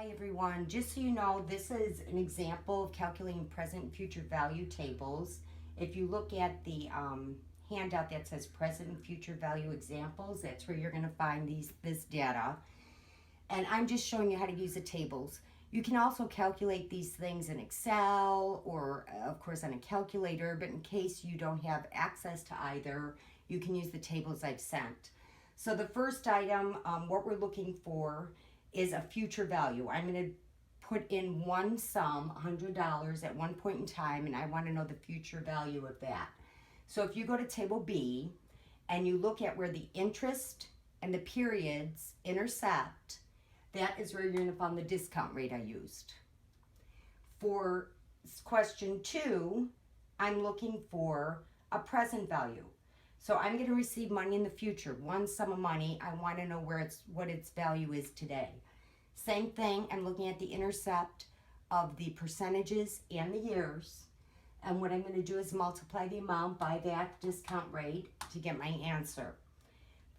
Hi everyone, just so you know, this is an example of calculating present and future value tables. If you look at the handout that says present and future value examples, that's where you're going to find this data. And I'm just showing you how to use the tables. You can also calculate these things in Excel or of course on a calculator, but in case you don't have access to either, you can use the tables I've sent. So the first item, what we're looking for is a future value. I'm going to put in one sum, $100 at one point in time, and I want to know the future value of that. So if you go to table B and you look at where the interest and the periods intersect, that is where you're going to find the discount rate I used. For question 2, I'm looking for a present value. So I'm going to receive money in the future, one sum of money. I want to know what its value is today. Same thing, I'm looking at the intercept of the percentages and the years. And what I'm going to do is multiply the amount by that discount rate to get my answer.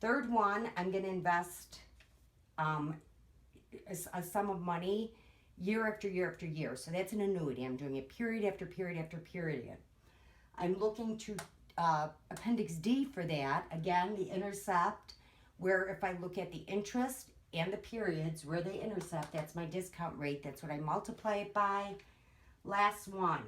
Third one, I'm going to invest a sum of money year after year after year. So that's an annuity. I'm doing it period after period after period. I'm looking to Appendix D for that. Again, the intercept, where if I look at the interest and the periods, where they intercept, that's my discount rate. That's what I multiply it by. Last one.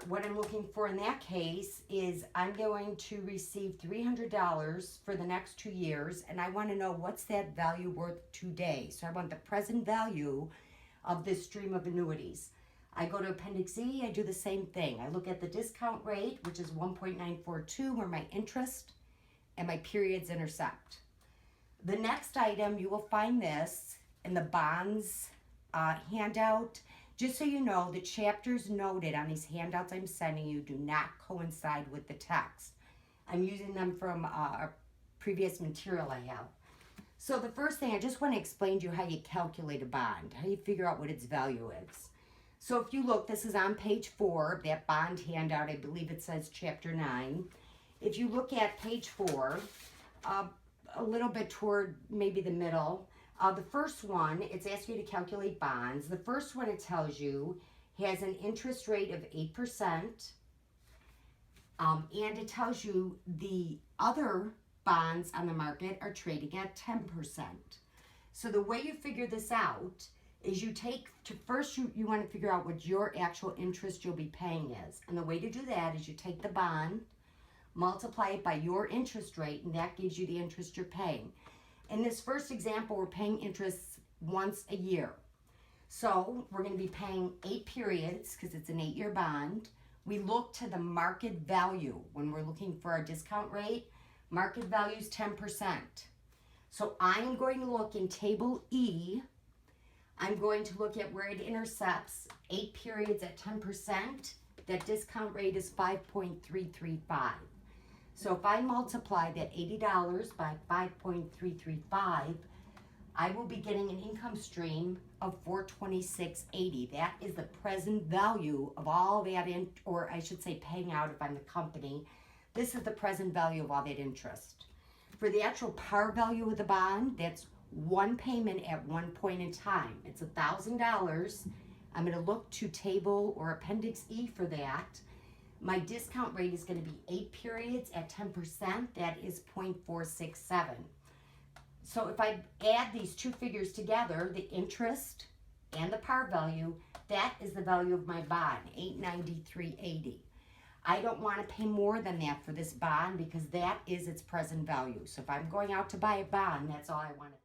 What I'm looking for in that case is I'm going to receive $300 for the next 2 years, and I want to know what's that value worth today. So I want the present value of this stream of annuities. I go to Appendix E, I do the same thing. I look at the discount rate, which is 1.942, where my interest and my periods intersect. The next item, you will find this in the bonds handout. Just so you know, the chapters noted on these handouts I'm sending you do not coincide with the text. I'm using them from a previous material I have. So the first thing, I just want to explain to you how you calculate a bond, how you figure out what its value is. So if you look, this is on page 4, that bond handout, I believe it says chapter 9. If you look at page 4, a little bit toward maybe the middle, the first one, it's asking you to calculate bonds. The first one, it tells you, has an interest rate of 8%, and it tells you the other bonds on the market are trading at 10%. So the way you figure this out is you take, first you want to figure out what your actual interest you'll be paying is. And the way to do that is you take the bond, multiply it by your interest rate, and that gives you the interest you're paying. In this first example, we're paying interest once a year. So we're going to be paying 8 periods because it's an 8-year bond. We look to the market value when we're looking for our discount rate. Market value is 10%. So I'm going to look in table E. I'm going to look at where it intercepts 8 periods at 10%. That discount rate is 5.335. So if I multiply that $80 by 5.335, I will be getting an income stream of $426.80. That is the present value of all that, or I should say paying out if I'm the company. This is the present value of all that interest. For the actual par value of the bond, that's one payment at one point in time. It's $1,000. I'm going to look to table or Appendix E for that. My discount rate is going to be 8 periods at 10%. That is 0.467. So if I add these two figures together, the interest and the par value, that is the value of my bond, $893.80. I don't want to pay more than that for this bond because that is its present value. So if I'm going out to buy a bond, that's all I want to pay.